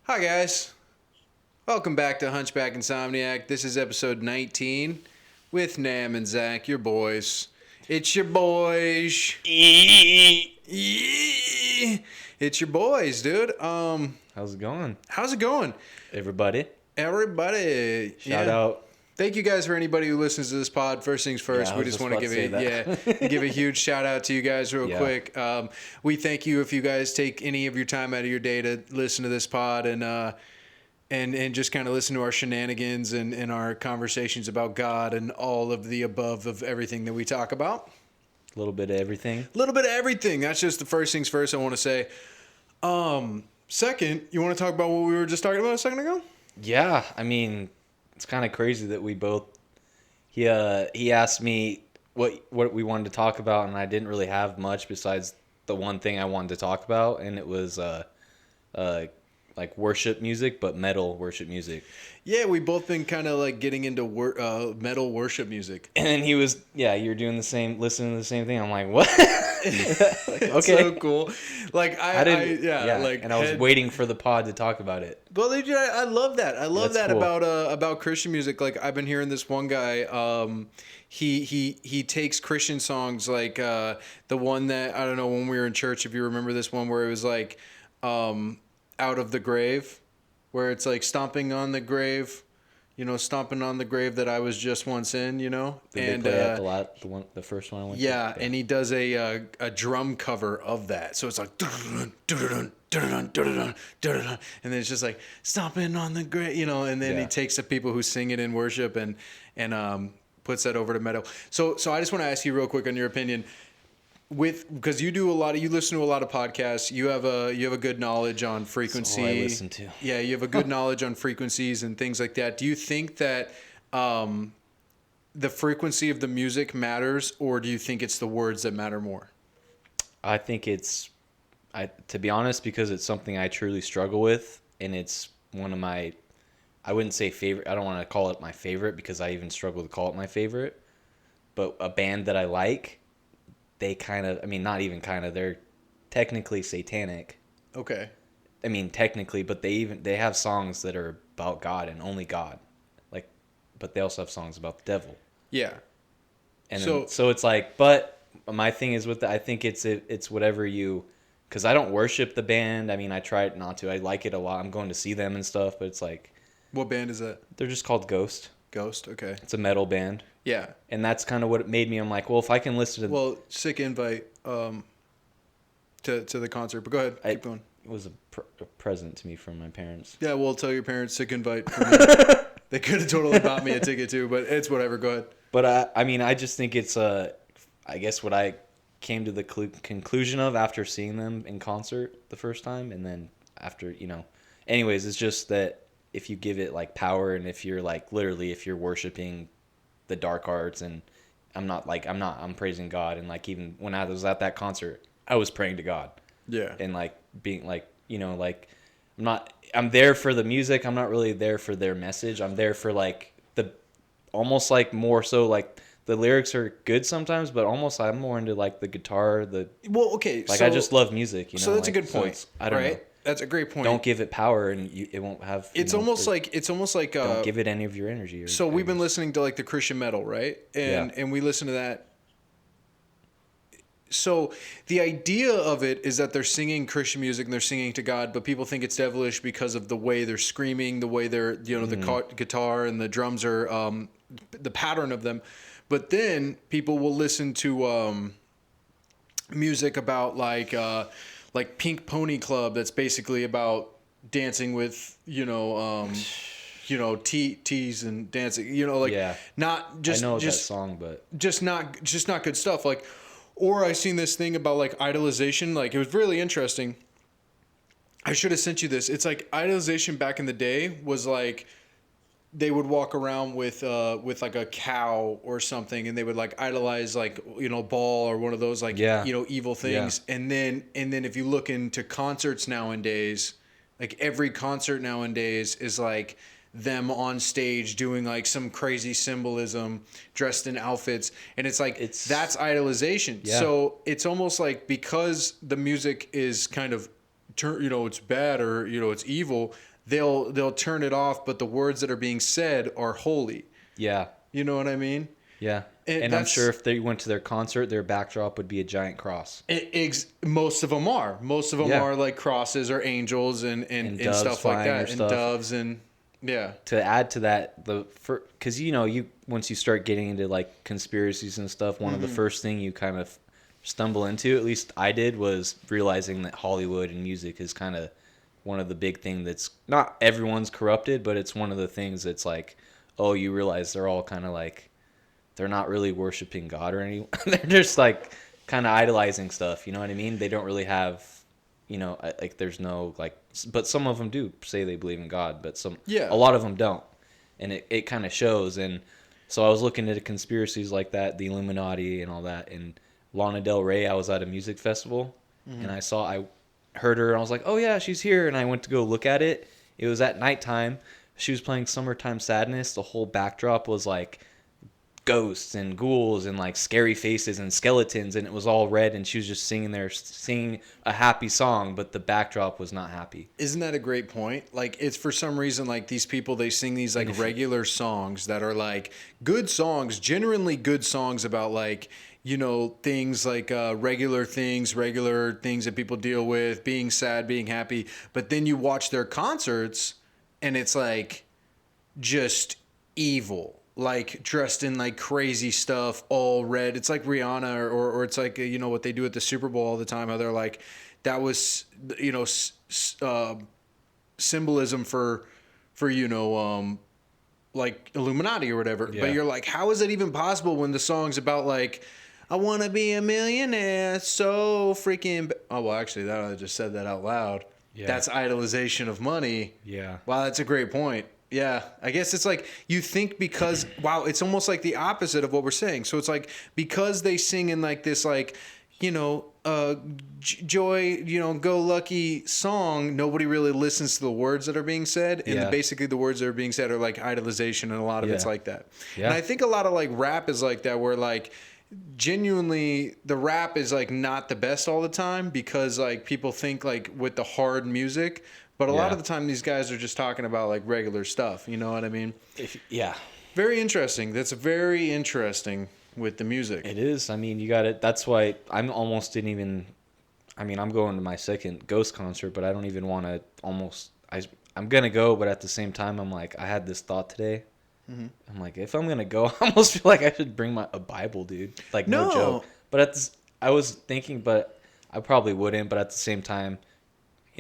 Hi guys, welcome back to Hunchback Insomniac. This is episode 19 with Nahum and Zack, your boys. It's your boys. It's your boys, dude. How's it going, How's it going? everybody? Everybody. Shout out. Thank you guys for anybody who listens to this pod. First things first, Yeah, I we was just just want to about to give a huge shout out to you guys real Yeah. quick. We thank you if you guys take any of your time out of your day to listen to this pod and just kind of listen to our shenanigans and our conversations about God and all of the above of everything that we talk about. A little bit of everything. A little bit of everything. That's just the first things first I want to say. Second, you want to talk about what we were just talking about a second ago? Yeah, I mean, it's kind of crazy that we both. He asked me what we wanted to talk about, and I didn't really have much besides the one thing I wanted to talk about, and it was like worship music, but metal worship music. Yeah, we both been kind of like getting into metal worship music. And then he was, you're doing the same, listening to the same thing. I'm like, what? Like, okay, so cool. Like and I was waiting for the pod to talk about it. Well, I love that. I love That's that cool. about Christian music. Like I've been hearing this one guy. He takes Christian songs like the one that I don't know when we were in church. If you remember this one where it was like out of the grave, where it's like stomping on the grave. Stomping on the grave that I was just once in, Did and they play that the first one I went to? yeah, and he does a drum cover of that. So it's like and then it's just like stomping on the grave, and then he takes the people who sing it in worship and puts that over to metal. So I just want to ask you real quick on your opinion. Because you listen to a lot of podcasts, you have a good knowledge on frequency. That's all I listen to. Yeah, you have a good knowledge on frequencies and things like that. Do you think that the frequency of the music matters, or do you think it's the words that matter more? I think to be honest, because it's something I truly struggle with, and it's one of my, I wouldn't say favorite. I don't want to call it my favorite because I even struggle to call it my favorite. But a band that I like. They they're technically satanic. Okay. I mean, technically, but they have songs that are about God and only God. But they also have songs about the devil. Yeah. And so it's like, but my thing is I think it's whatever because I don't worship the band. I mean, I try not to. I like it a lot. I'm going to see them and stuff, but it's like. What band is that? They're just called Ghost. Ghost, okay. It's a metal band. Yeah. And that's kind of what it made me. I'm like, well, if I can listen to... Well, sick invite to the concert, but go ahead, keep going. It was a present to me from my parents. Yeah, well, tell your parents, sick invite for me. They could have totally bought me a ticket too, but it's whatever, go ahead. But I just think it's, I guess what I came to the conclusion of after seeing them in concert the first time, and then after, anyways, it's just that if you give it like power, and if you're like literally if you're worshiping the dark arts, and I'm praising God, and like even when I was at that concert I was praying to God, yeah, and like being like I'm there for the music. I'm not really there for their message. I'm there for like the almost like more so like the lyrics are good sometimes, but almost I'm more into like the guitar, I just love music, so that's a good point. So I don't know. That's a great point. Don't give it power, and it won't have. It's almost like don't give it any of your energy. So we've been listening to like the Christian metal, right? And we listen to that. So the idea of it is that they're singing Christian music and they're singing to God, but people think it's devilish because of the way they're screaming, the way they're the guitar and the drums are the pattern of them. But then people will listen to music about like Pink Pony Club, that's basically about dancing with teas and dancing, not just I know just that song, but just not good stuff. Like, or I seen this thing about like idolization. Like, it was really interesting. I should have sent you this. It's like idolization back in the day was like they would walk around with like a cow or something, and they would like idolize like Baal or one of those like evil things. Yeah. And then if you look into concerts nowadays, like every concert nowadays is like them on stage doing like some crazy symbolism, dressed in outfits, and it's like that's idolization. Yeah. So it's almost like because the music is kind of it's bad or it's evil, they'll turn it off, but the words that are being said are holy. Yeah. You know what I mean? Yeah. And I'm sure if they went to their concert, their backdrop would be a giant cross. Most of them are. Most of them Yeah. are like crosses or angels and stuff like that. And doves and yeah. To add to that, because you once you start getting into like conspiracies and stuff, one of the first thing you kind of stumble into, at least I did, was realizing that Hollywood and music is kind of one of the big thing that's not everyone's corrupted, but it's one of the things that's like, oh, you realize they're all kind of like, they're not really worshiping God or anything. They're just like kind of idolizing stuff. You know what I mean? They don't really have, like there's no like, but some of them do say they believe in God, but a lot of them don't. And it kind of shows. And so I was looking at conspiracies like that, the Illuminati and all that. And Lana Del Rey, I was at a music festival and I heard her and I was like, oh yeah, she's here. And I went to go look at it. It was at nighttime. She was playing Summertime Sadness. The whole backdrop was like ghosts and ghouls and like scary faces and skeletons, and it was all red, and she was just singing a happy song, but the backdrop was not happy. Isn't that a great point? Like, it's for some reason like these people, they sing these like regular songs that are like good songs, genuinely good songs about like, things like regular things that people deal with, being sad, being happy, but then you watch their concerts and it's like just evil, like dressed in like crazy stuff, all red. It's like Rihanna or it's like, what they do at the Super Bowl all the time, how they're like, that was, symbolism for like Illuminati or whatever. Yeah. But you're like, how is that even possible when the song's about like, I want to be a millionaire, so freaking... Oh, well, actually, I just said that out loud. Yeah. That's idolization of money. Yeah. Wow, that's a great point. Yeah, I guess it's like you think because... Wow, it's almost like the opposite of what we're saying. So it's like because they sing in like this like, joy, go lucky song, nobody really listens to the words that are being said. And basically the words that are being said are like idolization, and a lot of it's like that. Yeah. And I think a lot of like rap is like that, where like... genuinely the rap is like not the best all the time because like people think like with the hard music, but a lot of the time these guys are just talking about like regular stuff, you know what I mean? Very interesting. That's very interesting with the music. It is. I mean, you got it. That's why I'm almost didn't even, I mean, I'm going to my second Ghost concert, but I don't even want to I'm going to go, but at the same time I'm like, I had this thought today. I'm like, if I'm gonna go, I almost feel like I should bring a Bible, dude. Like, no joke. But I was thinking, but I probably wouldn't. But at the same time,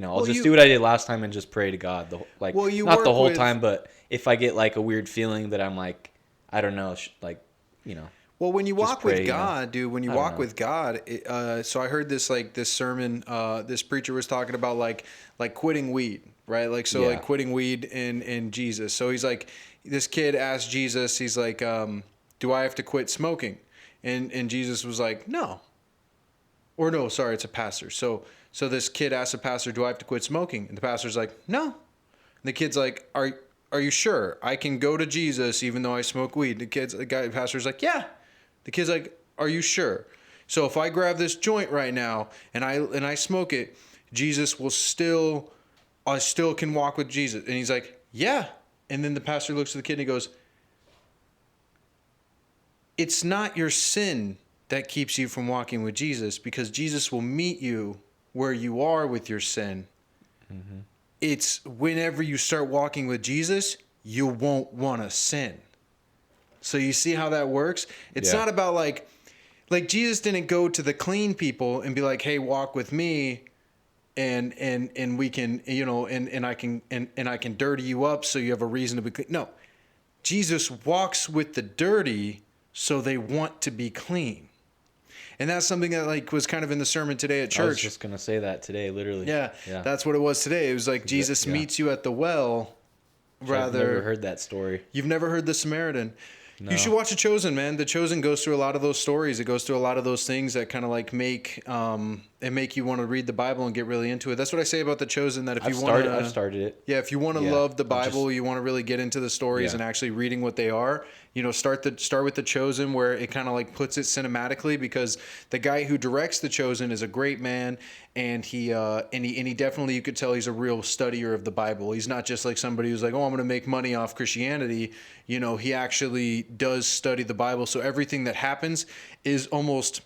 I'll just do what I did last time and just pray to God. Not the whole time, but if I get like a weird feeling that I'm like, I don't know, Well, when you walk with God, dude, when you walk with God, so I heard this sermon, this preacher was talking about like quitting weed, right? Like, so like quitting weed in Jesus. So he's like, this kid asked Jesus, he's like, do I have to quit smoking? And Jesus was like, no. Or no, sorry, it's a pastor. So this kid asked the pastor, do I have to quit smoking? And the pastor's like, no. And the kid's like, are you sure? I can go to Jesus even though I smoke weed. The pastor's like, yeah. The kid's like, are you sure? So if I grab this joint right now and I smoke it, I still can walk with Jesus. And he's like, yeah. And then the pastor looks at the kid and he goes, it's not your sin that keeps you from walking with Jesus, because Jesus will meet you where you are with your sin. Mm-hmm. It's whenever you start walking with Jesus, you won't want to sin. So you see how that works? It's not about like Jesus didn't go to the clean people and be like, hey, walk with me. And we can, and I can dirty you up so you have a reason to be clean. No, Jesus walks with the dirty so they want to be clean. And that's something that like was kind of in the sermon today at church. I was just going to say that today, literally. Yeah, that's what it was today. It was like Jesus meets you at the well. I've never heard that story. You've never heard the Samaritan. No. You should watch The Chosen, man. The Chosen goes through a lot of those stories. It goes through a lot of those things that kind of like make and make you want to read the Bible and get really into it. That's what I say about The Chosen. That if you want to, I've started it. Yeah, if you want to love the Bible, you want to really get into the stories and actually reading what they are. Start with The Chosen, where it kind of like puts it cinematically, because the guy who directs The Chosen is a great man, and he definitely, you could tell he's a real studier of the Bible. He's not just like somebody who's like, oh, I'm going to make money off Christianity. He actually does study the Bible, so everything that happens is almost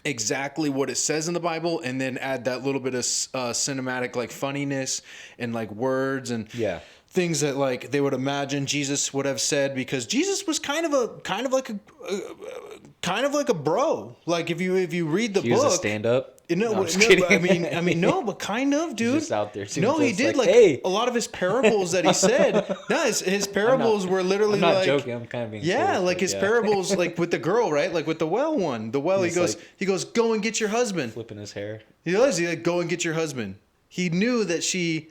exactly what it says in the Bible, and then add that little bit of cinematic like funniness and like words and things that like they would imagine Jesus would have said, because Jesus was kind of like a bro. Like if you read the book, he was a stand-up. No, I mean, no, but kind of, dude. He's just out there. No, he did like hey. a lot of his parables that he said. No, his parables were literally I'm not like joking. I'm kind of being serious, like his parables, like with the girl, right? Like with the well one. The well, he goes, go and get your husband. Flipping his hair. He like, go and get your husband. He knew that she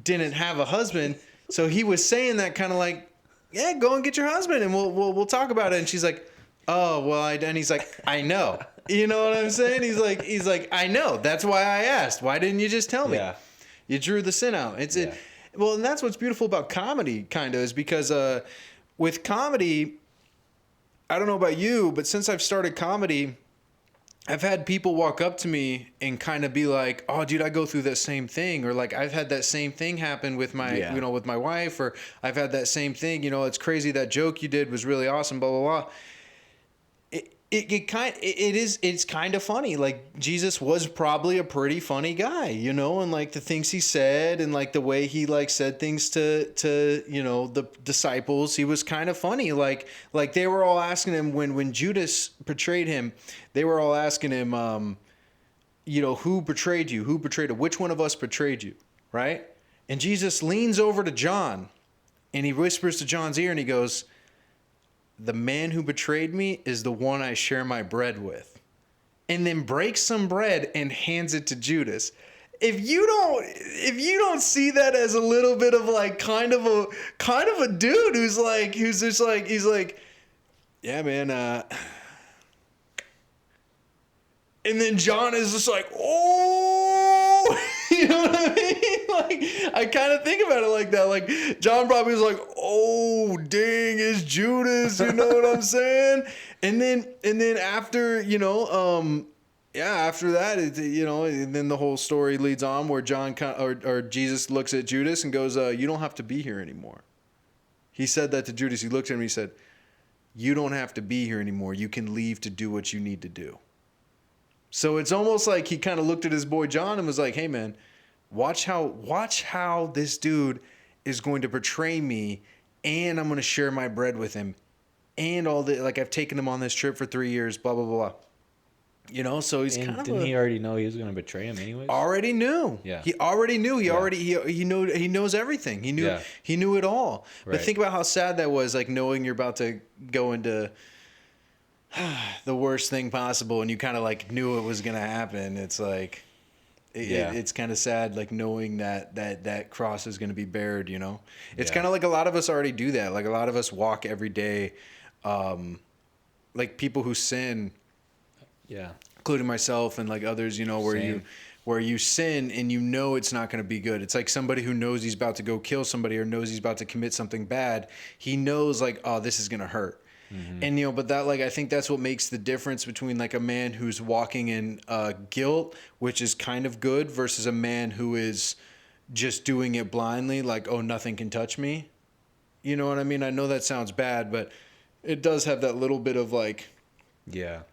didn't have a husband, so he was saying that kind of like, yeah, go and get your husband, and we'll talk about it. And she's like, oh well, and he's like, I know. You know what I'm saying? He's like, I know. That's why I asked. Why didn't you just tell me? Yeah. You drew the sin out. Well, and that's what's beautiful about comedy, kind of, is because with comedy, I don't know about you, but since I've started comedy, I've had people walk up to me and kind of be like, oh, dude, I go through that same thing. Or like, I've had that same thing happen with my, with my wife, or I've had that same thing. It's crazy. That joke you did was really awesome, blah, blah, blah. It's kind of funny. Like, Jesus was probably a pretty funny guy, and like the things he said, and like the way he like said things to the disciples, he was kind of funny. Like they were all asking him when Judas betrayed him, they were all asking him, who betrayed you? Who betrayed him? Which one of us betrayed you? Right? And Jesus leans over to John, and he whispers to John's ear, and he goes, the man who betrayed me is the one I share my bread with. And then breaks some bread and hands it to Judas. If you don't see that as a little bit of like kind of a dude who's just like, he's like, yeah, man, and then John is just like, oh, you know what I mean? Like, I kind of think about it like that. Like, John probably was like, oh, dang, it's Judas. You know what I'm saying? And then after, after that, and then the whole story leads on where or Jesus looks at Judas and goes, you don't have to be here anymore. He said that to Judas. He looked at him and he said, you don't have to be here anymore. You can leave to do what you need to do. So it's almost like he kind of looked at his boy John and was like, hey, man, watch how this dude is going to betray me, and I'm going to share my bread with him, and all the, like, I've taken him on this trip for 3 years, blah, blah, blah. So he's kind of didn't he already know he was going to betray him anyways? Already knew. Yeah. He already knew. He knows everything. He knew it all. Right. But think about how sad that was, like knowing you're about to go into the worst thing possible, and you kind of like knew it was going to happen. It's like, it's kind of sad, like knowing that cross is going to be bared, It's kind of like a lot of us already do that. Like a lot of us walk every day, like people who sin, including myself and like others, where you sin and it's not going to be good. It's like somebody who knows he's about to go kill somebody or knows he's about to commit something bad. He knows like, oh, this is going to hurt. Mm-hmm. And, but that, like, I think that's what makes the difference between like a man who's walking in guilt, which is kind of good, versus a man who is just doing it blindly. Like, oh, nothing can touch me. You know what I mean? I know that sounds bad, but it does have that little bit of like, where,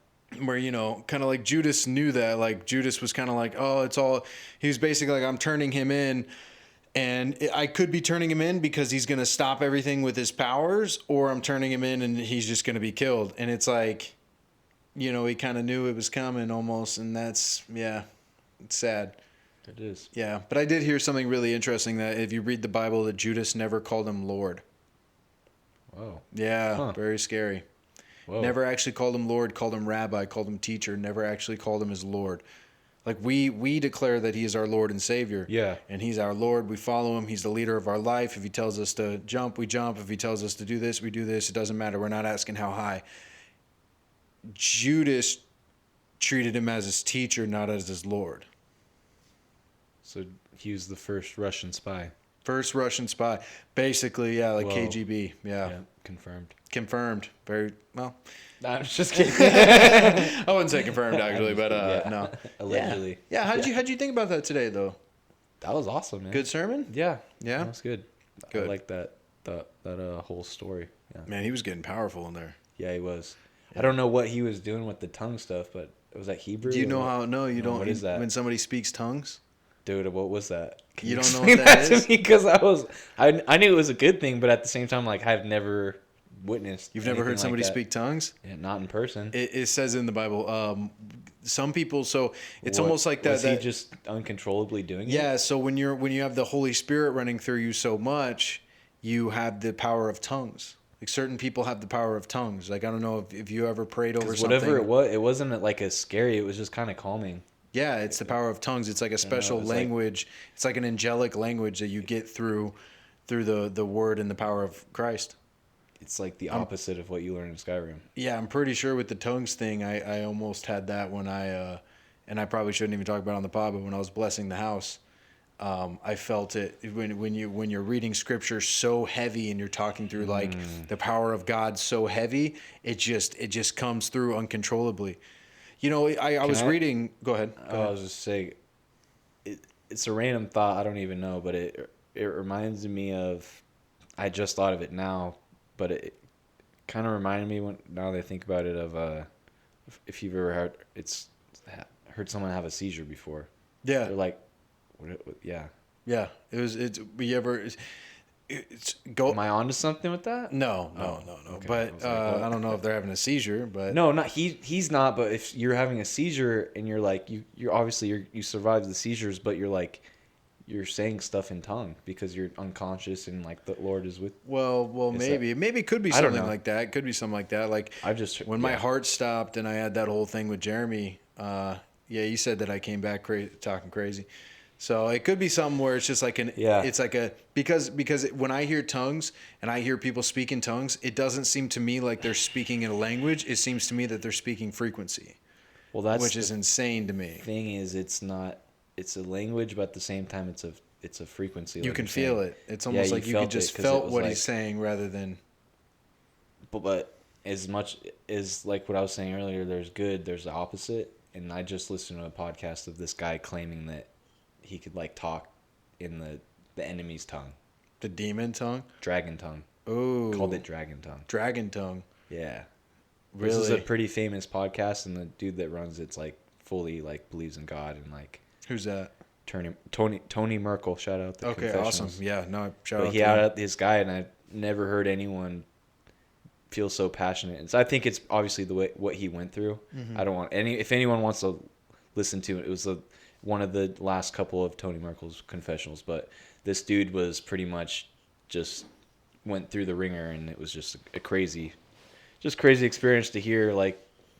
kind of like Judas knew that, like Judas was kind of like, oh, it's all, he was basically like, I'm turning him in. And I could be turning him in because he's going to stop everything with his powers, or I'm turning him in and he's just going to be killed. And it's like, he kind of knew it was coming almost. And that's, it's sad. It is. Yeah. But I did hear something really interesting, that if you read the Bible, that Judas never called him Lord. Whoa. Yeah. Very scary. Whoa. Never actually called him Lord, called him Rabbi, called him teacher, never actually called him his Lord. Like we declare that he is our Lord and Savior. Yeah. And he's our Lord. We follow him. He's the leader of our life. If he tells us to jump, we jump. If he tells us to do this, we do this. It doesn't matter. We're not asking how high. Judas treated him as his teacher, not as his Lord. So he was the first Russian spy. First Russian spy. Basically, yeah, like KGB. Yeah. Confirmed. Confirmed. Very well. No, I'm just kidding. I wouldn't say confirmed actually, but no. Allegedly. Yeah. How'd you think about that today though? That was awesome, man. Good sermon? Yeah. Yeah. That was good. Good. I like that whole story. Yeah. Man, he was getting powerful in there. Yeah, he was. Yeah. I don't know what he was doing with the tongue stuff, but was that Hebrew? Do you know how? No, you don't. What is that? When somebody speaks tongues? Dude, what was that? You don't know what that is? Because I knew it was a good thing, but at the same time, like I've never witnessed. You've never heard somebody speak tongues? Yeah, not in person. It says in the Bible, some people. So it's almost like that. Was he just uncontrollably doing it? Yeah. So when you have the Holy Spirit running through you so much, you have the power of tongues. Like certain people have the power of tongues. Like I don't know if you ever prayed over something. Whatever it wasn't like as scary. It was just kind of calming. Yeah, it's the power of tongues. It's like a special language. It's like an angelic language that you get through the word and the power of Christ. It's like the opposite of what you learn in Skyrim. Yeah, I'm pretty sure with the tongues thing, I almost had that when and I probably shouldn't even talk about it on the pod, but when I was blessing the house, I felt it when you're reading scripture so heavy and you're talking through like the power of God so heavy, it just comes through uncontrollably. You know, I was reading. Go ahead. I was just saying, it's a random thought. I don't even know, but it reminds me of. I just thought of it now, but it kind of reminded me now that I think about it of if you've ever heard someone have a seizure before. Yeah. They're like, yeah. Yeah. Am I onto something with that? No. Okay. But I don't know if they're having a seizure, but no, not he's not. But if you're having a seizure and you're like you're obviously you survived the seizures, but you're saying stuff in tongue because you're unconscious and like the Lord is with. Maybe it could be something like that. It could be something like that. Like when my heart stopped and I had that whole thing with Jeremy. You said that I came back talking crazy. So it could be something where it's just like it's like because when I hear tongues and I hear people speak in tongues, it doesn't seem to me like they're speaking in a language. It seems to me that they're speaking frequency. Well, which is insane to me. Thing is, it's a language, but at the same time, it's a frequency. You can feel it. It's almost like you could just felt what he's saying rather than. But as much as like what I was saying earlier, there's the opposite, and I just listened to a podcast of this guy claiming that he could like talk in the enemy's tongue. The demon tongue? Dragon tongue. Oh. Called it dragon tongue. Dragon tongue. Yeah. Really? This is a pretty famous podcast, and the dude that runs it's like fully like believes in God and like. Who's that? Tony Merkel. Shout out the Okay, awesome. Yeah, no, shout out. He out this guy, and I've never heard anyone feel so passionate. And so I think it's obviously what he went through. Mm-hmm. I don't want if anyone wants to listen to it, it was one of the last couple of Tony Merkel's confessionals, but this dude was pretty much just went through the ringer, and it was just a crazy experience to hear like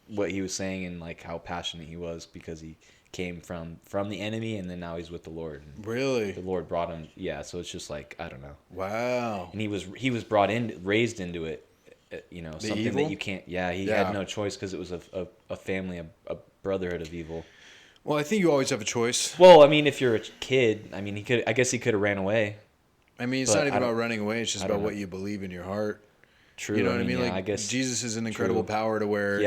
what he was saying and like how passionate he was because he came from the enemy and then now he's with the Lord. And really? The Lord brought him. Yeah, so it's just like I don't know. Wow. And he was raised into it. Something evil? that you can't. Yeah, he had no choice because it was a family, a brotherhood of evil. Well, I think you always have a choice. Well, I mean, if you're a kid, I mean, I guess he could have ran away. I mean, it's not even about running away. It's just about what you believe in your heart. True. You know what I mean? Yeah, like, I guess Jesus is an incredible power to where,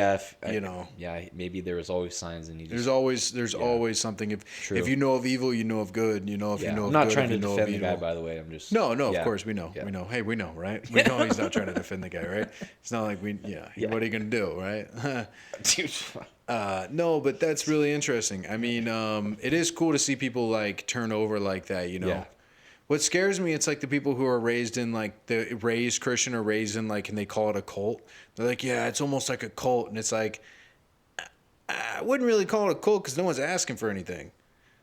maybe there was always signs and there's always something. If you know of evil, you know of good. You know, if you know of good, I'm not trying to you know defend of the evil. guy, by the way. I'm just. No, of course we know. Yeah. We know. Hey, we know, right? We know he's not trying to defend the guy, right? It's not like what are you going to do, right? No, but that's really interesting. I mean, it is cool to see people like turn over like that, you know? Yeah. What scares me, it's like the people who are raised in like raised Christian or raised in like, and they call it a cult. They're like, yeah, it's almost like a cult. And it's like, I wouldn't really call it a cult because no one's asking for anything.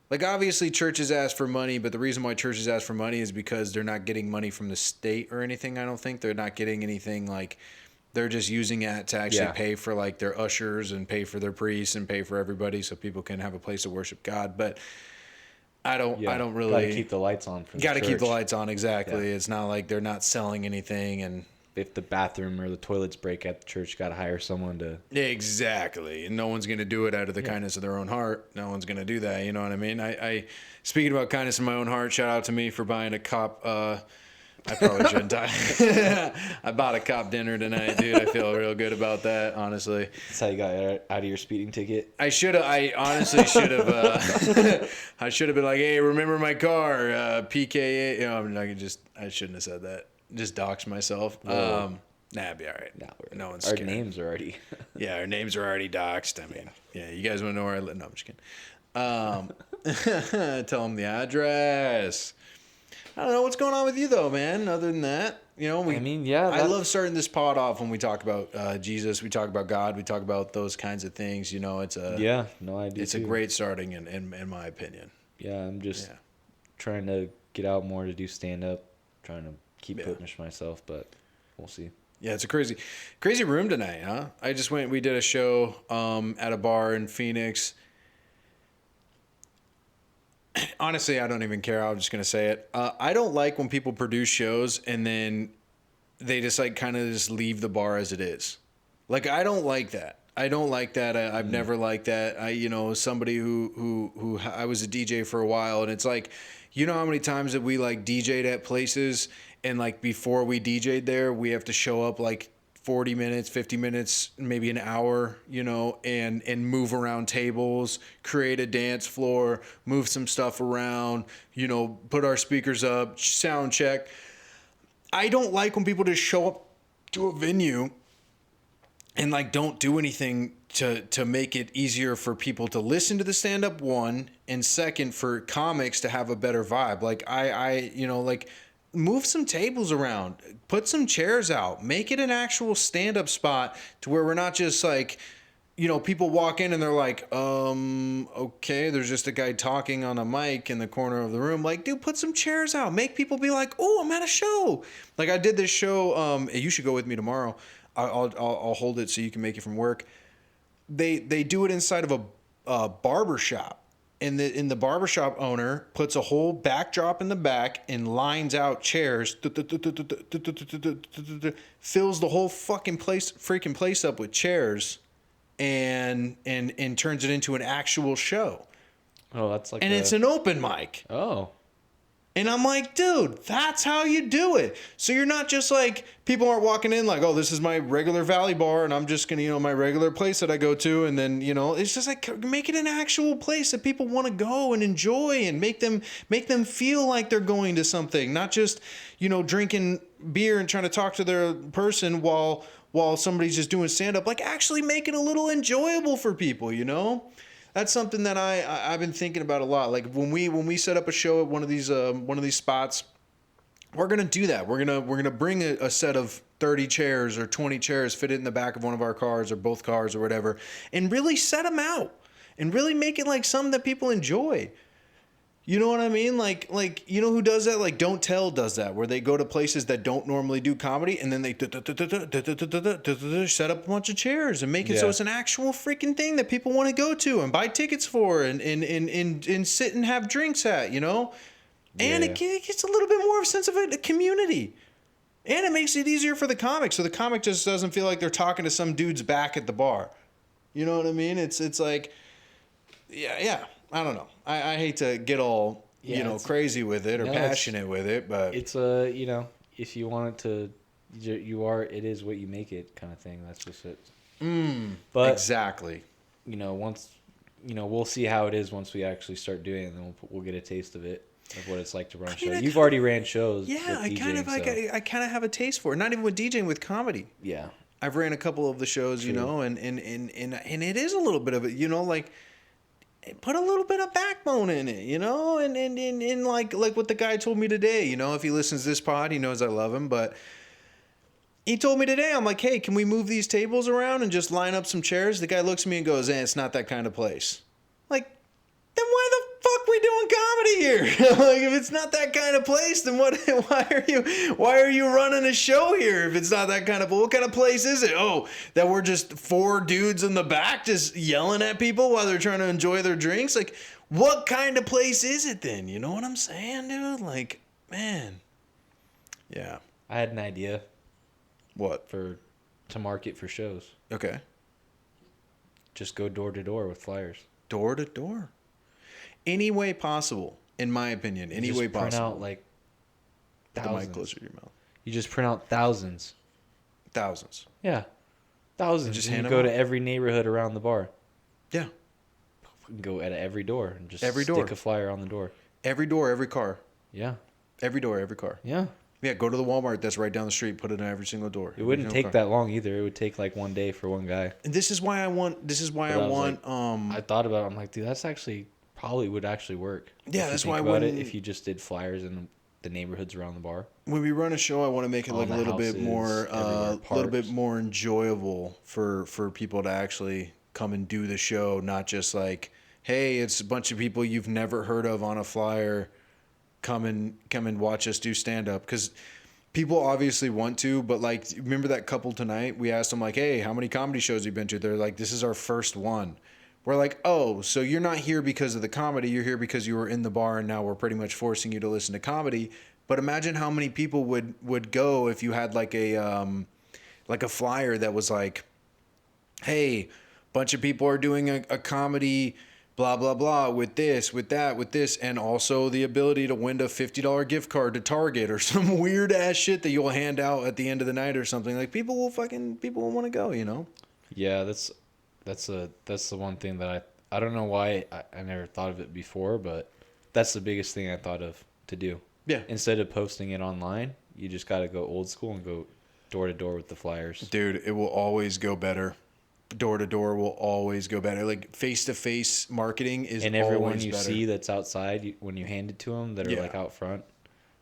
Like obviously churches ask for money, but the reason why churches ask for money is because they're not getting money from the state or anything. I don't think they're not getting anything like, they're just using it to actually pay for like their ushers and pay for their priests and pay for everybody so people can have a place to worship God. But I don't really. Got to keep the lights on. Got to keep the lights on, exactly. Yeah. It's not like they're not selling anything, and if the bathroom or the toilets break at the church, got to hire someone to. Exactly. And no one's going to do it out of the kindness of their own heart. No one's going to do that. You know what I mean? I speaking about kindness in my own heart, shout out to me for buying a cop. I probably shouldn't die. I bought a cop dinner tonight, dude. I feel real good about that, honestly. That's how you got out of your speeding ticket. I honestly should have. I should have been like, hey, remember my car? PKA. You know, I shouldn't have said that. Just dox myself. Nah, it'd be all right. No one's scared. Our names are already. Yeah, our names are already doxed. I mean, yeah, you guys want to know where I live? No, I'm just kidding. Tell them the address. I don't know what's going on with you though, man. Other than that, you know, I love starting this pod off when we talk about Jesus, we talk about God, we talk about those kinds of things. You know, it's a It's a great starting in my opinion. Yeah, I'm just trying to get out more to do stand up, trying to keep pushing myself, but we'll see. Yeah, it's a crazy room tonight, huh? We did a show at a bar in Phoenix. Honestly, I don't even care. I'm just going to say it. I don't like when people produce shows and then they just like kind of just leave the bar as it is. Like, I don't like that. I've never liked that. Somebody who I was a DJ for a while, and it's like, you know how many times that we like DJ'd at places and like before we DJ'd there, we have to show up like 40 minutes, 50 minutes, maybe an hour, you know, and move around tables, create a dance floor, move some stuff around, you know, put our speakers up, sound check. I don't like when people just show up to a venue and like don't do anything to make it easier for people to listen to the stand-up, one, and second, for comics to have a better vibe. Like like move some tables around, put some chairs out, make it an actual stand-up spot to where we're not just like, you know, people walk in and they're like, okay, there's just a guy talking on a mic in the corner of the room. Like, dude, put some chairs out, make people be like, oh, I'm at a show. Like, I did this show, you should go with me tomorrow. I'll hold it so you can make it from work. They do it inside of a barber shop. And the barbershop owner puts a whole backdrop in the back and lines out chairs, fills the whole freaking place up with chairs, and turns it into an actual show. Oh, that's like. And it's an open mic. Oh. And I'm like, dude, that's how you do it. So you're not just like, people aren't walking in like, oh, this is my regular Valley bar and I'm just going to, you know, my regular place that I go to. And then, you know, it's just like, make it an actual place that people want to go and enjoy and make them feel like they're going to something, not just, you know, drinking beer and trying to talk to their person while somebody's just doing stand-up. Like, actually make it a little enjoyable for people, you know? That's something that I've been thinking about a lot. Like when we set up a show at one of these spots, we're gonna do that. We're gonna bring a set of 30 chairs or 20 chairs, fit it in the back of one of our cars or both cars or whatever, and really set them out and really make it like something that people enjoy. You know what I mean? Like you know who does that? Like Don't Tell does that, where they go to places that don't normally do comedy, and then they set up a bunch of chairs and make it so it's an actual freaking thing that people want to go to and buy tickets for and sit and have drinks at, you know? And it gets a little bit more of a sense of a community. And it makes it easier for the comic, so the comic just doesn't feel like they're talking to some dude's back at the bar. You know what I mean? It's like, yeah. I don't know. I hate to get all, crazy with it or passionate with it, but it's you know, if you want it to, it is what you make it kind of thing. That's just it. But exactly. You know, once, you know, we'll see how it is once we actually start doing it, and then we'll get a taste of it, of what it's like to run a show. You've already ran shows. Yeah, I kind of have a taste for it. Not even with DJing, with comedy. Yeah. I've ran a couple of the shows, you know, and it is a little bit of it, you know, like, put a little bit of backbone in it, you know, and like what the guy told me today, you know, if he listens to this pod, he knows I love him, but he told me today, I'm like, hey, can we move these tables around and just line up some chairs? The guy looks at me and goes, it's not that kind of place. Like, then why the fuck we doing comedy here? Like, if it's not that kind of place, then why are you running a show here if it's not that kind of, what kind of place is it? Oh, that we're just four dudes in the back just yelling at people while they're trying to enjoy their drinks? Like, what kind of place is it then? You know what I'm saying, dude? Like, man. Yeah. I had an idea. What? To market for shows. Okay. Just go door to door with flyers. Door to door. Any way possible, in my opinion. Any way possible. Print out like thousands. Put the mic closer to your mouth. You just print out thousands. Thousands. Yeah. Thousands. Just and hand you them go out. to every neighborhood around the bar. Yeah. Go at every door and just Every door. stick a flyer on the door. Every door, every car. Yeah. Every door, every car. Yeah. Yeah, go to the Walmart that's right down the street. Put it on every single door. It wouldn't take that long either. It would take like one day for one guy. And this is why I want. I thought about it. I'm like, dude, that's actually probably would actually work. Yeah, that's why I about it. wouldn't. If you just did flyers in the neighborhoods around the bar. When we run a show, I want to make it like a little bit more, little bit more enjoyable for people to actually come and do the show, not just like, hey, it's a bunch of people you've never heard of on a flyer. Come and watch us do stand up, because people obviously want to, but like, remember that couple tonight? We asked them like, hey, how many comedy shows have you been to? They're like, this is our first one. We're like, oh, so you're not here because of the comedy. You're here because you were in the bar, and now we're pretty much forcing you to listen to comedy. But imagine how many people would go if you had like a flyer that was like, hey, bunch of people are doing a comedy blah, blah, blah, with this, with that, with this, and also the ability to win a $50 gift card to Target or some weird ass shit that you'll hand out at the end of the night or something. Like, people will want to go, you know? Yeah, that's the one thing that I don't know why I never thought of it before, but that's the biggest thing I thought of to do. Yeah. Instead of posting it online, you just got to go old school and go door to door with the flyers. Dude, it will always go better. Door to door will always go better. Like, face to face marketing is always better. And everyone you see that's outside, when you hand it to them, that are like out front,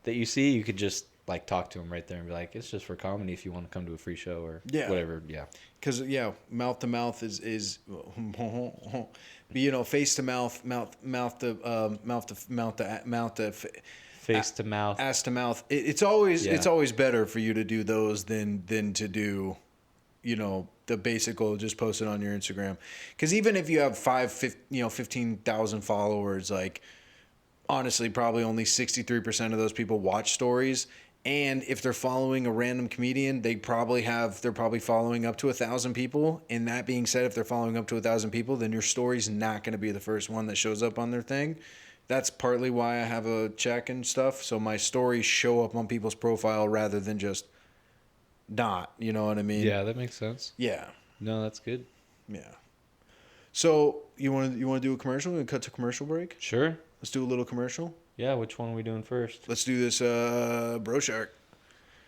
that you see, you could just like talk to them right there and be like, it's just for comedy if you want to come to a free show or whatever. Yeah. Because mouth to mouth is you know, face to mouth to face to mouth, ass to mouth. It's always better for you to do those than to do, you know, the basic just post it on your Instagram. Because even if you have 15,000 followers, like, honestly, probably only 63% of those people watch stories. And if they're following a random comedian, they're probably following up to 1,000 people. And that being said, if they're following up to 1,000 people, then your story's not going to be the first one that shows up on their thing. That's partly why I have a check and stuff. So my stories show up on people's profile rather than just not. You know what I mean? Yeah, that makes sense. Yeah. No, that's good. Yeah. So you want to do a commercial? We cut to commercial break? Sure. Let's do a little commercial. Yeah, which one are we doing first? Let's do this BROSHARK.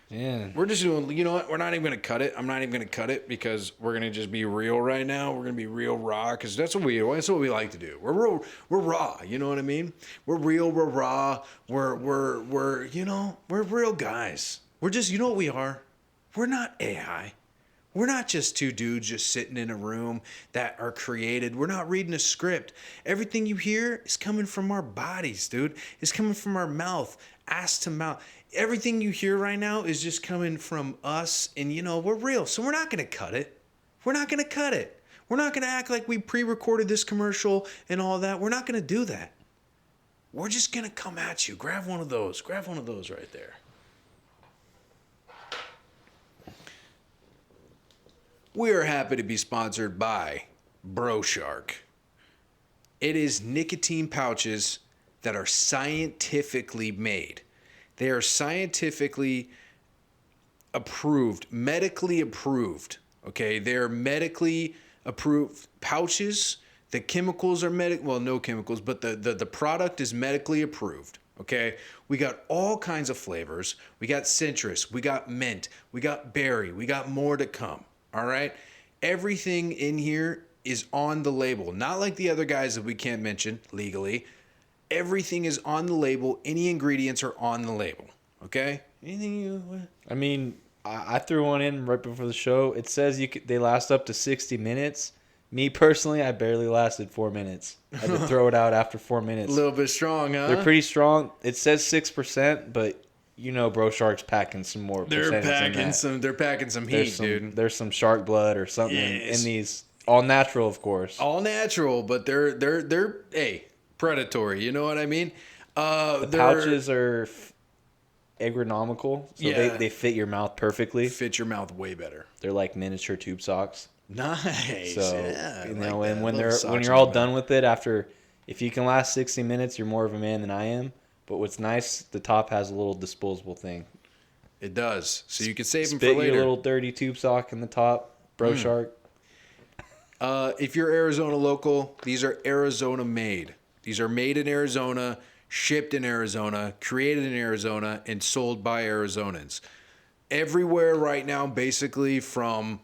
Yeah. We're just doing, you know what? We're not even going to cut it. I'm not even going to cut it because we're going to just be real right now. We're going to be real raw because that's what we like to do. We're raw, you know what I mean? We're real, we're raw. We're you know, we're real guys. We're just, you know what we are? We're not AI. We're not just two dudes just sitting in a room that are created. We're not reading a script. Everything you hear is coming from our bodies, dude. It's coming from our mouth, ass to mouth. Everything you hear right now is just coming from us, and, you know, we're real. So we're not going to cut it. We're not going to cut it. We're not going to act like we pre-recorded this commercial and all that. We're not going to do that. We're just going to come at you. Grab one of those. Grab one of those right there. We are happy to be sponsored by BROSHARK. It is nicotine pouches that are scientifically made. They are scientifically approved, medically approved. Okay, they are medically approved pouches. The chemicals are no chemicals, but the product is medically approved. Okay, we got all kinds of flavors. We got citrus, we got mint, we got berry, we got more to come. All right. Everything in here is on the label. Not like the other guys that we can't mention legally. Everything is on the label. Any ingredients are on the label. Okay? I mean, I threw one in right before the show. It says they last up to 60 minutes. Me personally, I barely lasted 4 minutes. I had to throw it out after 4 minutes. A little bit strong, huh? They're pretty strong. It says 6%, but you know, BROSHARK's packing some more. They're packing some heat, dude. There's some shark blood or something in these. All natural, of course. All natural, but they're predatory. You know what I mean? The pouches are ergonomical, so Yeah. they fit your mouth perfectly. Fit your mouth way better. They're like miniature tube socks. Nice. So yeah, I you like know, that. and I when love they're socks when you're on all the done mouth. with it, after if you can last 60 minutes, you're more of a man than I am. But what's nice, the top has a little disposable thing. It does, so you can save them Spit for later. your little dirty tube sock in the top, BROSHARK. If you're Arizona local, these are Arizona made. These are made in Arizona, shipped in Arizona, created in Arizona, and sold by Arizonans. Everywhere right now, basically from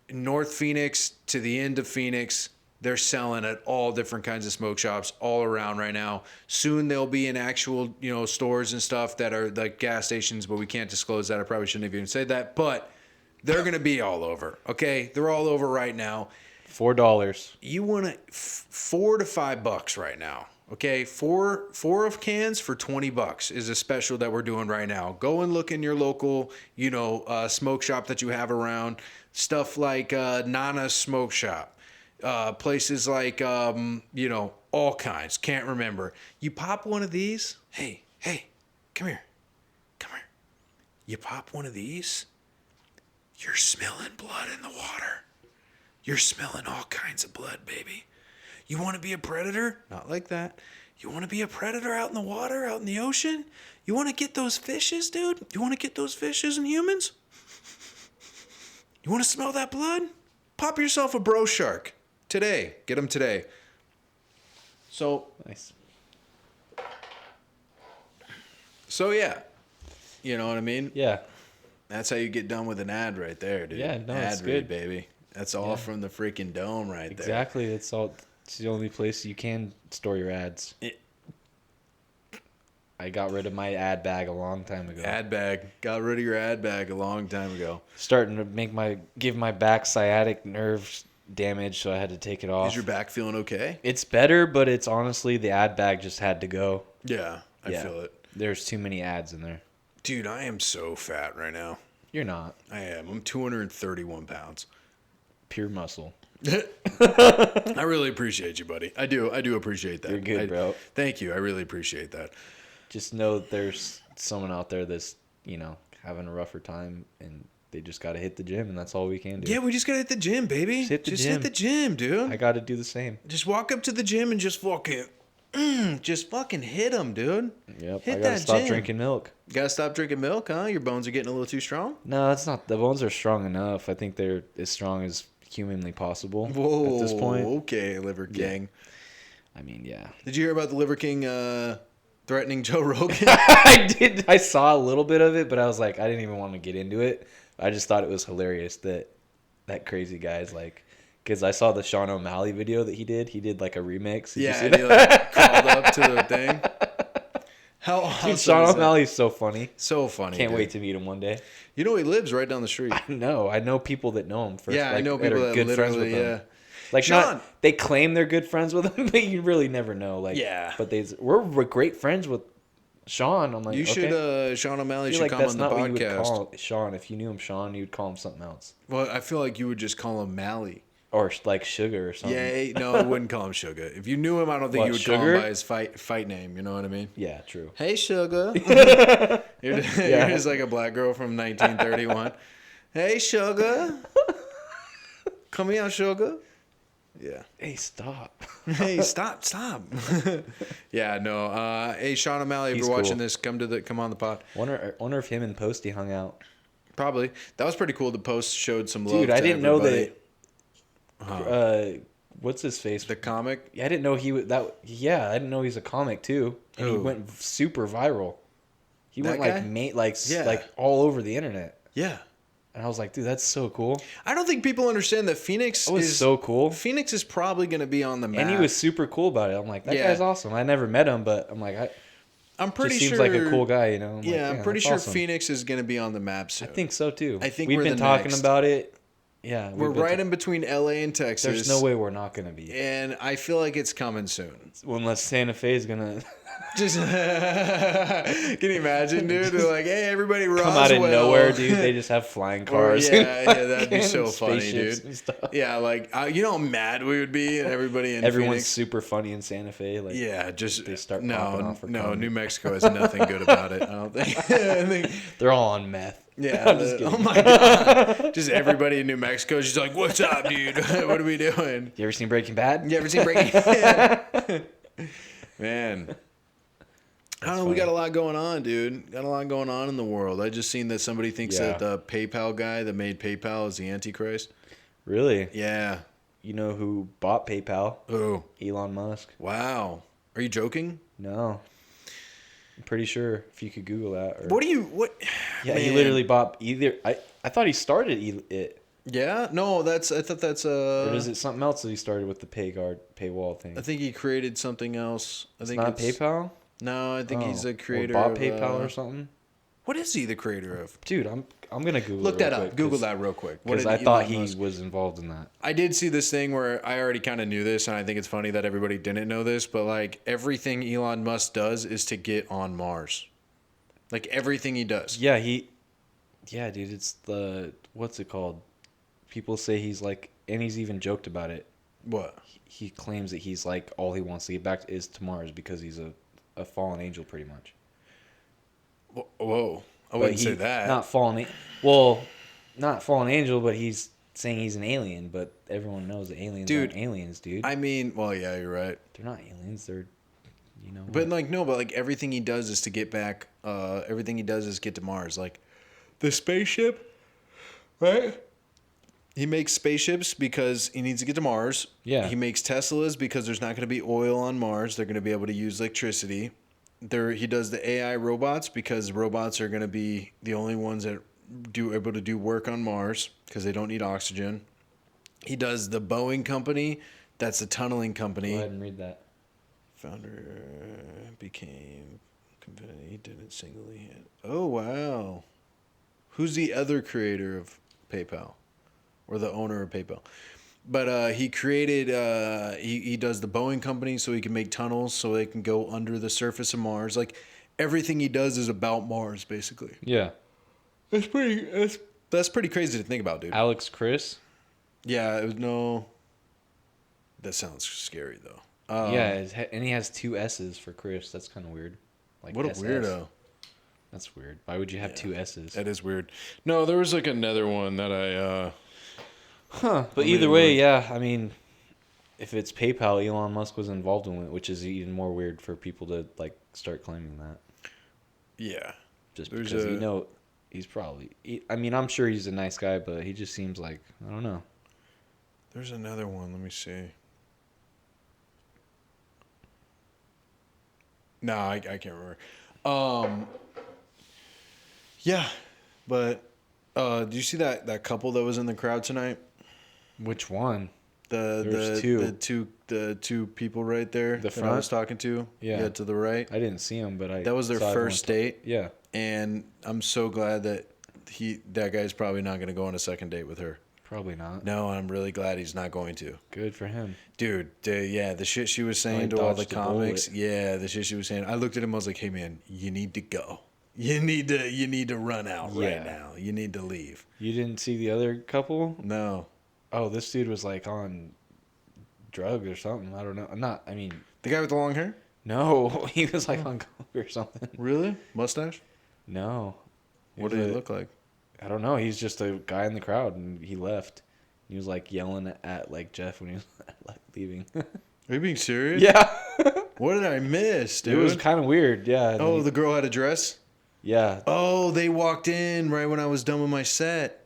North Phoenix to the end of Phoenix, they're selling at all different kinds of smoke shops all around right now. Soon they'll be in actual, stores and stuff that are like gas stations, but we can't disclose that. I probably shouldn't have even said that, but they're going to be all over. Okay. They're all over right now. $4. You want to $4 to $5 right now. Okay. Four of cans for $20 is a special that we're doing right now. Go and look in your local, smoke shop that you have around. Stuff like Nana's Smoke Shop. Places like, all kinds. Can't remember. You pop one of these. Hey, come here. You pop one of these. You're smelling blood in the water. You're smelling all kinds of blood, baby. You want to be a predator? Not like that. You want to be a predator out in the water, out in the ocean? You want to get those fishes, dude? You want to get those fishes and humans? You want to smell that blood? Pop yourself a BROSHARK. Today. Get them today. So Nice. yeah. You know what I mean? Yeah. That's how you get done with an ad right there, dude. Yeah, no, ad it's read, good. baby. That's all from the freaking dome right there. Exactly. It's the only place you can store your ads. I got rid of my ad bag a long time ago. Ad bag. Got rid of your ad bag a long time ago. Starting to give my back sciatic nerve damage, so I had to take it off. Is your back feeling okay? It's better, but it's honestly the ad bag just had to go. Yeah, I feel it. There's too many ads in there. Dude, I am so fat right now. You're not. I am. I'm 231 pounds. Pure muscle. I really appreciate you, buddy. I do appreciate that. You're good, bro. Thank you. I really appreciate that. Just know that there's someone out there that's, having a rougher time, and they just got to hit the gym, and that's all we can do. Yeah, we just got to hit the gym, baby. Just hit the gym, dude. I got to do the same. Just walk up to the gym and just fucking hit them, dude. Yep. Hit I got to that stop gym. drinking milk. Gotta stop drinking milk, huh? Your bones are getting a little too strong? No, it's not. The bones are strong enough. I think they're as strong as humanly possible Whoa. at this point. Okay, Liver King. I mean, yeah. Did you hear about the Liver King threatening Joe Rogan? I did. I saw a little bit of it, but I was like, I didn't even want to get into it. I just thought it was hilarious that crazy guy's like, because I saw the Sean O'Malley video that he did. He did like a remix. Did you see And that? he like crawled up to the thing. How awesome Dude, Sean is that? O'Malley's so funny. So funny. Can't dude. wait to meet him one day. You know he lives right down the street. No, I know people that know him. Yeah, I know that people are that good friends with literally, him. Like Sean! they claim they're good friends with him, but you really never know. Like, Yeah. But we're great friends with Sean. I'm like, You okay. should, Sean I O'Malley feel should like come that's on the not what you would podcast. call Sean. If you knew him Sean, you'd call him something else. Well, I feel like you would just call him Mally. Or like Sugar or something. Yeah, no, I wouldn't call him Sugar. If you knew him, I don't think What, you would call Sugar? him by his fight name. You know what I mean? Yeah, true. Hey, Sugar. You're just like a black girl from 1931. Hey, Sugar. Come here, Sugar. Yeah. Hey, stop. Hey, stop. Yeah, no. Hey, Sean O'Malley, if He's you're watching cool. this, come on the pod. Wonder if him and Posty hung out. Probably. That was pretty cool. The post showed some love. Dude, I to didn't know everybody. that. What's his face? The comic. Yeah, I didn't know he was that. Yeah, I didn't know he's a comic too, and he Who? went super viral. He That went guy? Yeah. like all over the internet, Yeah. and I was like, dude, that's so cool. I don't think people understand that Phoenix That was is so cool, Phoenix is probably going to be on the map. and he was super cool about it. I'm like, that Yeah. guy's awesome. I never met him, but I'm like, I'm pretty just sure. seems like a cool guy, you know. I'm Yeah, like, I'm pretty that's sure awesome. Phoenix is going to be on the map soon. I think so too. I think we've we're been the talking next. about it. Yeah, We're right in between LA and Texas. There's no way we're not gonna be. And I feel like it's coming soon. Unless Santa Fe is gonna Just can you imagine, dude? They're like, hey, everybody, Roswell. Come out of nowhere, dude. They just have flying cars. Yeah, that'd be so funny, dude. And stuff. Yeah, like you know how mad we would be, and everybody in Everyone's Phoenix. super funny in Santa Fe. Like, Yeah, just they start popping off. No, New Mexico has nothing good about it. I don't think. I think they're all on meth. yeah. Oh my god. Just everybody in New Mexico is just like, what's up, dude? What are we doing? You ever seen Breaking Bad? You ever seen Breaking Bad? Man. I don't know. We got a lot going on, dude. Got a lot going on in the world. I just seen that somebody thinks that the PayPal guy that made PayPal is the Antichrist. Really? Yeah. You know who bought PayPal? Who? Elon Musk. Wow. Are you joking? No. I'm pretty sure if you could Google that. Or... What? Yeah, Man. he literally bought either. I thought he started it. Yeah? No, I thought that's Or is it something else that he started with the paywall thing? I think he created something else. I think not PayPal? No, I think he's a creator. Or bought PayPal or something? What is he the creator of? Dude, I'm gonna Google. Look that up. Google that real quick. Because I thought he was involved in that. I did see this thing where I already kind of knew this, and I think it's funny that everybody didn't know this, but like everything Elon Musk does is to get on Mars. Like everything he does. Yeah, dude, it's what's it called? People say he's like, and he's even joked about it. What? He claims that he's like, all he wants to get back is to Mars because he's a fallen angel, pretty much. Whoa. I wouldn't say that. Not fallen angel, but he's saying he's an alien, but everyone knows that aliens aren't aliens, dude. I mean, well, yeah, you're right. They're not aliens. They're, But like everything he does is to get back. Everything he does is get to Mars. Like the spaceship, right? He makes spaceships because he needs to get to Mars. Yeah. He makes Teslas because there's not going to be oil on Mars. They're going to be able to use electricity. He does the AI robots because robots are going to be the only ones that able to do work on Mars because they don't need oxygen. He does the Boeing company. That's the tunneling company. Go ahead and read that. Founder became he did it singly. Oh wow. Who's the other creator of PayPal? Or the owner of PayPal. But he created, he does the Boeing company so he can make tunnels so they can go under the surface of Mars. Like, everything he does is about Mars, basically. Yeah. That's pretty crazy to think about, dude. Alex Chris? Yeah, no. That sounds scary, though. Yeah, and he has 2 S's for Chris. That's kind of weird. Like what a SS. weirdo. That's weird. Why would you have 2 S's? That is weird. No, there was like another one that I... But either way, yeah, I mean, if it's PayPal, Elon Musk was involved in it, which is even more weird for people to like start claiming that. Yeah. Just because he's probably... I mean, I'm sure he's a nice guy, but he just seems like, I don't know. There's another one. Let me see. No, I can't remember. Yeah, but do you see that couple that was in the crowd tonight? Which one? The two people right there the that I was talking to. Yeah, to the right. I didn't see them, but that was their first date. Yeah, and I'm so glad that that guy's probably not going to go on a second date with her. Probably not. No, I'm really glad he's not going to. Good for him. Dude, the shit she was saying to all the comics. Yeah, the shit she was saying. I looked at him, I was like, hey man, you need to go. You need to run out right now. You need to leave. You didn't see the other couple? No. Oh, this dude was like on drugs or something. I don't know. The guy with the long hair? No, he was like on coke or something. Really? Mustache? No. What did he look like? I don't know. He's just a guy in the crowd, and he left. He was like yelling at like Jeff when he was leaving. Are you being serious? Yeah. What did I miss, dude? It was kind of weird. Yeah. Oh, the girl had a dress? Yeah. Oh, they walked in right when I was done with my set.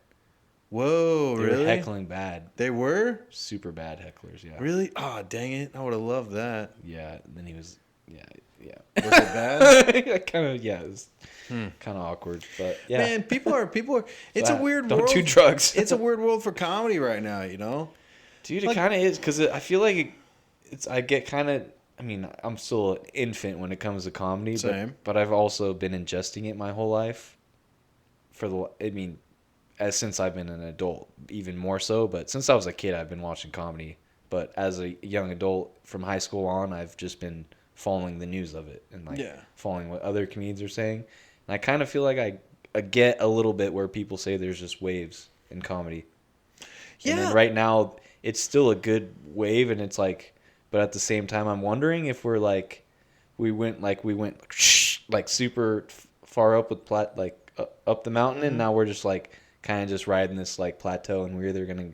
Whoa, really? They were heckling bad. They were? Super bad hecklers, yeah. Really? Oh, dang it. I would have loved that. Yeah, and then he was, yeah. Was it bad? Kind of, yeah. It was kind of awkward, but yeah. Man, people are. It's a weird Don't world. do drugs. It's a weird world for comedy right now, you know? Dude, it kind of is, because I feel like I get kind of, I mean, I'm still an infant when it comes to comedy. Same. But I've also been ingesting it my whole life. Since I've been an adult, even more so. But since I was a kid, I've been watching comedy. But as a young adult, from high school on, I've just been following the news of it and like Yeah. following what other comedians are saying. And I kind of feel like I get a little bit where people say there's just waves in comedy. Yeah. And then right now it's still a good wave, and it's like, but at the same time I'm wondering if we're like we went like super far up with up the mountain, and now we're just like kind of just riding this like plateau, and we're either gonna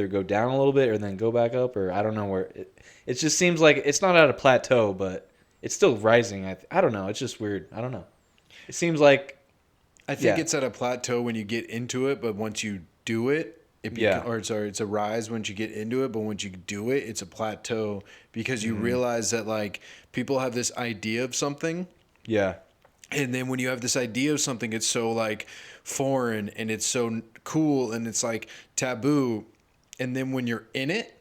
go down a little bit or then go back up, or I don't know where it just seems like it's not at a plateau, but it's still rising. I don't know. It's just weird. I don't know. It seems like I think it's at a plateau when you get into it, but once you do it, it's a rise once you get into it, but once you do it, it's a plateau because you realize that like people have this idea of something. Yeah. And then when you have this idea of something, it's so like foreign and it's so cool and it's like taboo. And then when you're in it,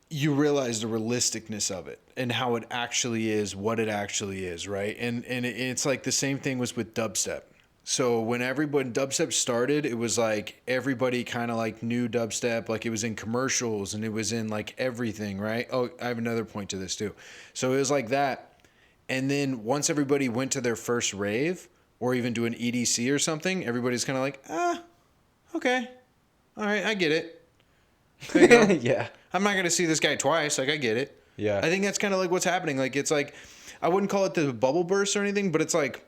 you realize the realisticness of it and how it actually is, what it actually is, right? And it's like the same thing was with dubstep. So when dubstep started, it was like everybody kind of like knew dubstep, like it was in commercials and it was in like everything, right? Oh, I have another point to this too. So it was like that. And then once everybody went to their first rave or even do an EDC or something, everybody's kind of like, okay. All right, I get it. There you go. Yeah. I'm not going to see this guy twice. Like, I get it. Yeah. I think that's kind of like what's happening. Like, it's like, I wouldn't call it the bubble burst or anything, but it's like,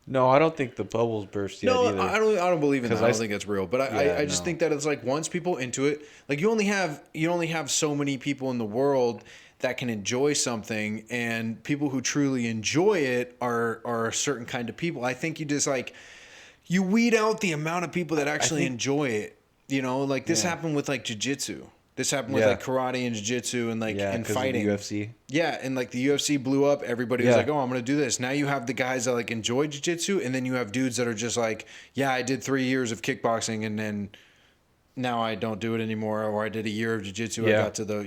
No, I don't think the bubbles burst yet either. I don't believe in that. I don't think that's real. But I just think that it's like once people into it, like you only have so many people in the world that can enjoy something, and people who truly enjoy it are a certain kind of people. I think you just like you weed out the amount of people that actually enjoy it. You know, like this happened with like jiu-jitsu. This happened with like karate and jiu-jitsu and like and fighting. Of the UFC. Yeah, and like the UFC blew up. Everybody was like, "Oh, I'm gonna do this." Now you have the guys that like enjoy jiu-jitsu, and then you have dudes that are just like, "Yeah, I did 3 years of kickboxing, and then now I don't do it anymore." Or I did a year of jiu-jitsu. Yeah. I got to the,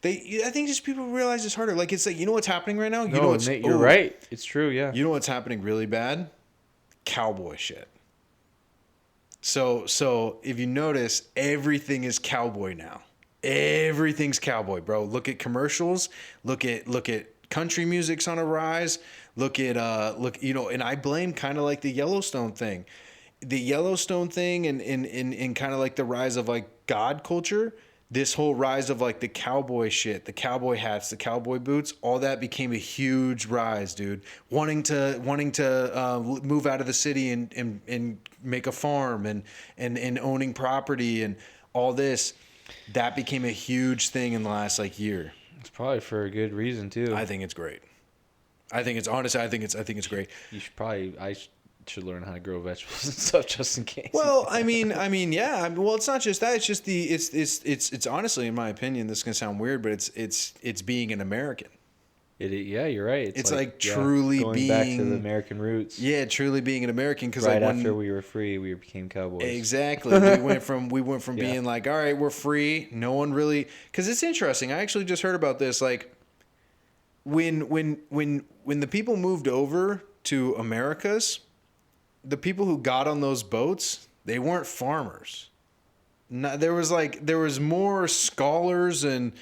I think just people realize it's harder. Like it's like, you know what's happening right now? You're right. It's true. Yeah. You know what's happening really bad? Cowboy shit. So if you notice, everything is cowboy now. Everything's cowboy, bro. Look at commercials. Look at country music's on a rise. And I blame kind of like the Yellowstone thing. The Yellowstone thing and kind of like the rise of like God culture, this whole rise of like the cowboy shit, the cowboy hats, the cowboy boots, all that became a huge rise, dude. Wanting to move out of the city and make a farm and owning property and all this. That became a huge thing in the last like year. It's probably for a good reason too. I think it's great. I think it's great. I should learn how to grow vegetables and stuff just in case. Well, I mean, yeah. Well, it's not just that. It's just it's honestly, in my opinion, this is gonna sound weird, but it's being an American. Yeah, you're right. It's like truly going being back to the American roots. Yeah, truly being an American, because right like after we were free, we became cowboys. Exactly. we went from being like, all right, we're free. No one really, because it's interesting. I actually just heard about this. Like when the people moved over to Americas, the people who got on those boats, they weren't farmers. No, there was more scholars and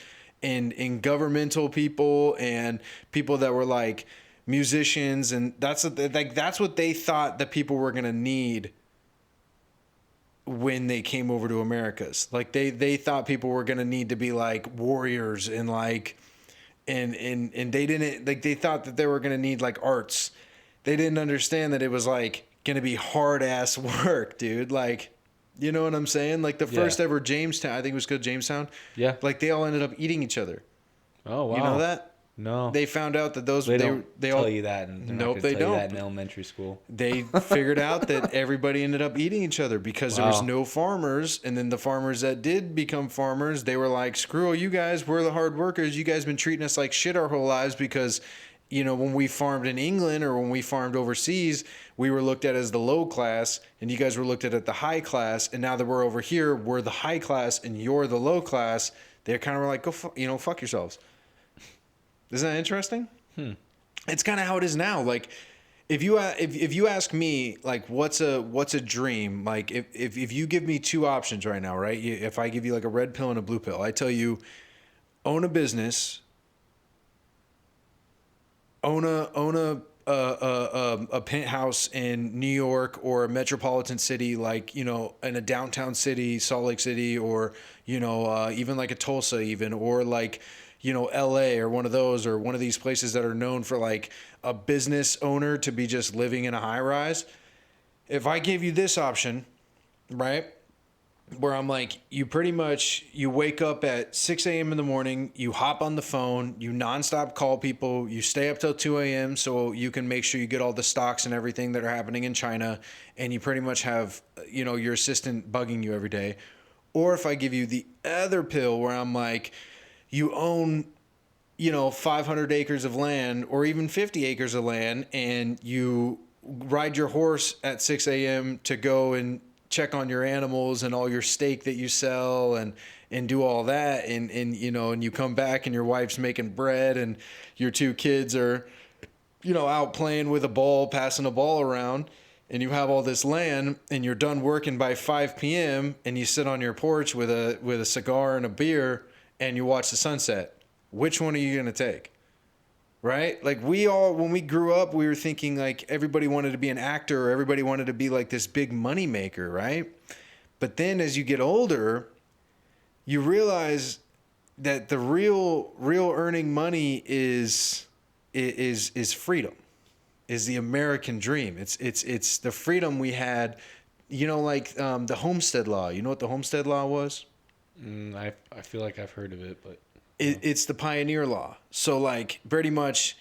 governmental people and people that were like musicians, and that's what they thought that people were gonna need when they came over to Americas. Like they thought people were gonna need to be like warriors and like and they didn't, like they thought that they were gonna need like arts. They didn't understand that it was like gonna be hard ass work, dude. Like, you know what I'm saying? Like the first ever Jamestown, I think it was called Jamestown. Yeah. Like they all ended up eating each other. Oh wow. You know that? No. They found out that they don't tell you that. And nope, they don't. You that in elementary school. They figured out that everybody ended up eating each other because there was no farmers, and then the farmers that did become farmers, they were like, "Screw you guys, we're the hard workers. You guys been treating us like shit our whole lives because." You know, when we farmed in England or when we farmed overseas, we were looked at as the low class, and you guys were looked at the high class. And now that we're over here, we're the high class and you're the low class. They kind of were like, go, fuck yourselves. Isn't that interesting? It's kind of how it is now. Like, if you ask me, like, what's a dream? Like, if you give me two options right now, right? If I give you like a red pill and a blue pill, I tell you, own a business own a penthouse in New York or a metropolitan city, like, you know, in a downtown city, Salt Lake City, or, you know, even like a Tulsa even, or like, you know, LA or one of those, or one of these places that are known for like a business owner to be just living in a high rise. If I gave you this option, right? Where I'm like, you wake up at 6 a.m. in the morning, you hop on the phone, you nonstop call people, you stay up till 2 a.m. so you can make sure you get all the stocks and everything that are happening in China, and you pretty much have, you know, your assistant bugging you every day. Or if I give you the other pill where I'm like, you own, you know, 500 acres of land or even 50 acres of land, and you ride your horse at 6 a.m. to go and check on your animals and all your steak that you sell and do all that. And, you know, and you come back and your wife's making bread and your two kids are, you know, out playing with a ball, passing a ball around, and you have all this land and you're done working by 5 p.m. and you sit on your porch with a cigar and a beer and you watch the sunset. Which one are you going to take? Right? Like when we grew up, we were thinking like everybody wanted to be an actor or everybody wanted to be like this big money maker, right? But then as you get older, you realize that the real earning money is freedom, is the American dream. It's the freedom we had, you know, like the Homestead Law. You know what the Homestead Law was? I feel like I've heard of it, but it's the pioneer law. So like pretty much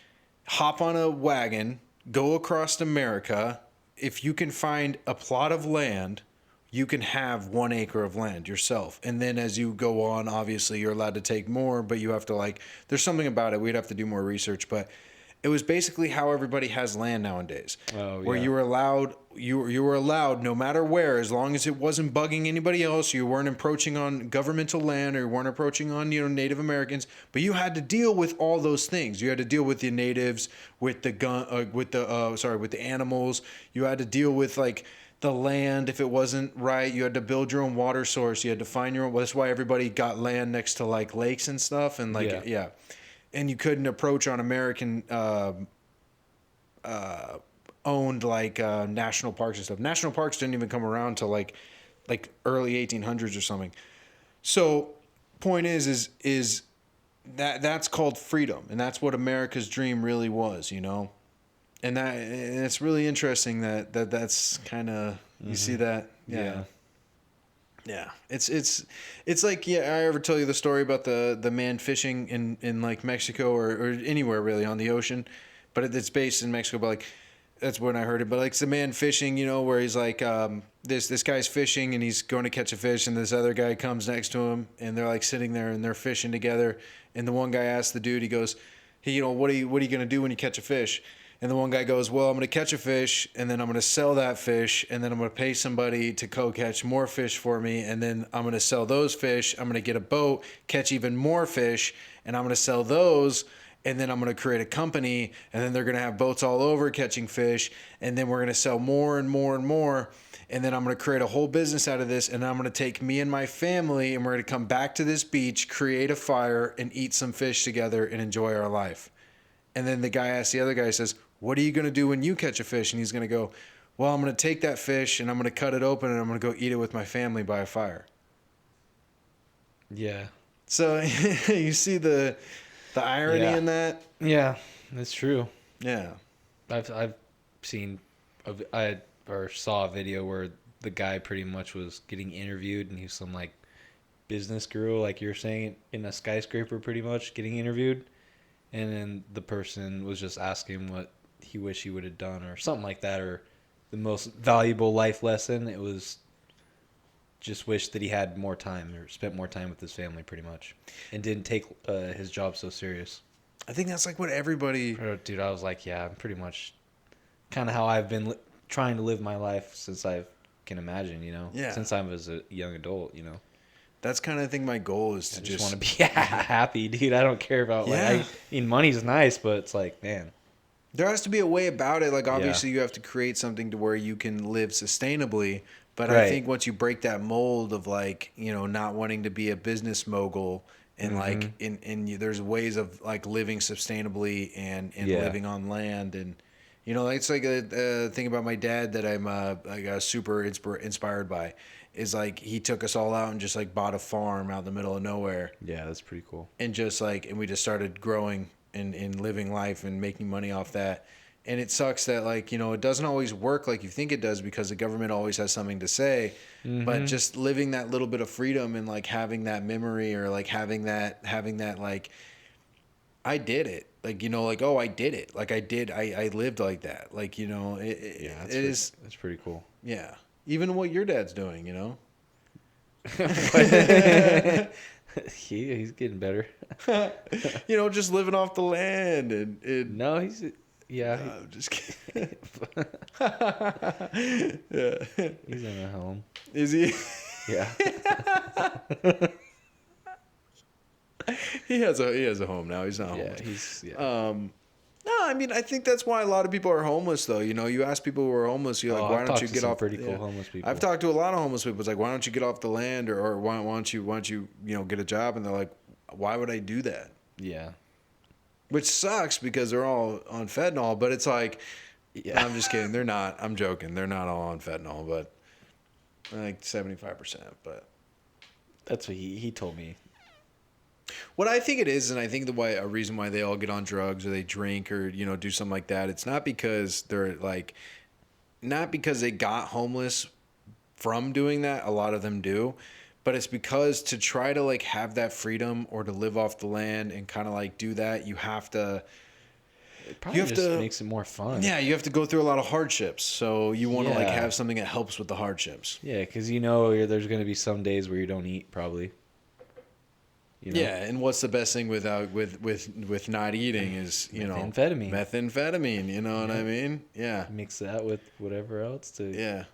hop on a wagon, go across America. If you can find a plot of land, you can have 1 acre of land yourself. And then as you go on, obviously you're allowed to take more, but you have to like, there's something about it. We'd have to do more research, but it was basically how everybody has land nowadays. Oh, where yeah. you were allowed no matter where, as long as it wasn't bugging anybody else. You weren't encroaching on governmental land, or you weren't encroaching on, you know, Native Americans. But you had to deal with all those things. You had to deal with the natives, with the with the animals. You had to deal with like the land if it wasn't right. You had to build your own water source. You had to find your own. Well, that's why everybody got land next to like lakes and stuff, and like yeah. And you couldn't approach on American owned like national parks and stuff. National parks didn't even come around till like early 1800s or something. So point is that's called freedom, and that's what America's dream really was, you know. And it's really interesting that's kind of you see that Yeah, it's like, yeah, I ever tell you the story about the man fishing in like Mexico or anywhere really on the ocean, but it's based in Mexico. But like that's when I heard it. But like it's the man fishing, you know, where he's like this guy's fishing and he's going to catch a fish, and this other guy comes next to him, and they're like sitting there and they're fishing together. And the one guy asks the dude, he goes, "Hey, you know, what are you gonna do when you catch a fish?" And the one guy goes, "Well, I'm going to catch a fish, and then I'm going to sell that fish, and then I'm going to pay somebody to go catch more fish for me, and then I'm going to sell those fish. I'm going to get a boat, catch even more fish, and I'm going to sell those, and then I'm going to create a company, and then they're going to have boats all over catching fish, and then we're going to sell more and more and more, and then I'm going to create a whole business out of this, and I'm going to take me and my family, and we're going to come back to this beach, create a fire, and eat some fish together and enjoy our life." And then the guy asks the other guy, says, "What are you going to do when you catch a fish?" And he's going to go, "Well, I'm going to take that fish and I'm going to cut it open and I'm going to go eat it with my family by a fire." Yeah. So you see the irony in that? Yeah, that's true. Yeah. I've seen, or saw a video where the guy pretty much was getting interviewed, and he was some like business guru, like you're saying, in a skyscraper, pretty much getting interviewed. And then the person was just asking what he wished he would have done or something like that, or the most valuable life lesson. It was just wish that he had more time or spent more time with his family pretty much, and didn't take his job so serious. I think that's like what everybody... Dude, I was like, yeah, pretty much kind of how I've been trying to live my life since I can imagine, you know? Yeah. Since I was a young adult, you know? That's kind of, I think my goal is to I just want to be happy, dude. I don't care about, like, I mean, money's nice, but it's like, man. There has to be a way about it. Like, obviously, you have to create something to where you can live sustainably. But I think once you break that mold of, like, you know, not wanting to be a business mogul and like there's ways of like living sustainably and living on land, and it's like a thing about my dad that I'm like super inspired by is like he took us all out and just like bought a farm out in the middle of nowhere. Yeah, that's pretty cool. And just like, and we just started growing and living life and making money off that. And it sucks that like, it doesn't always work like you think it does because the government always has something to say. But just living that little bit of freedom and like having that memory or like having that like, I did it. Like, like, oh, I did it. Like I lived like that. Like, that's pretty cool. Yeah. Even what your dad's doing, He's getting better. Just living off the land and no, he's I'm just kidding. Yeah. He's in a home. Is he? Yeah. He has a home now. He's not homeless. No, I mean, I think that's why a lot of people are homeless, though. You ask people who are homeless, you're like, why don't you get off? Pretty cool homeless people. I've talked to a lot of homeless people. It's like, why don't you get off the land, or why don't you get a job? And they're like, why would I do that? Yeah. Which sucks because they're all on fentanyl, but it's like, yeah. I'm just kidding. They're not. I'm joking. They're not all on fentanyl, but like 75%. But that's what he told me. What I think it is, and I think a reason why they all get on drugs or they drink or do something like that, it's not because they got homeless from doing that. A lot of them do, but it's because to try to like have that freedom or to live off the land and kind of like do that, you have to. It probably makes it more fun. Yeah, you have to go through a lot of hardships, so you want to like have something that helps with the hardships. Yeah, because there's going to be some days where you don't eat, probably. Yeah, and what's the best thing with not eating is methamphetamine. You know what I mean? Yeah. Mix that with whatever else to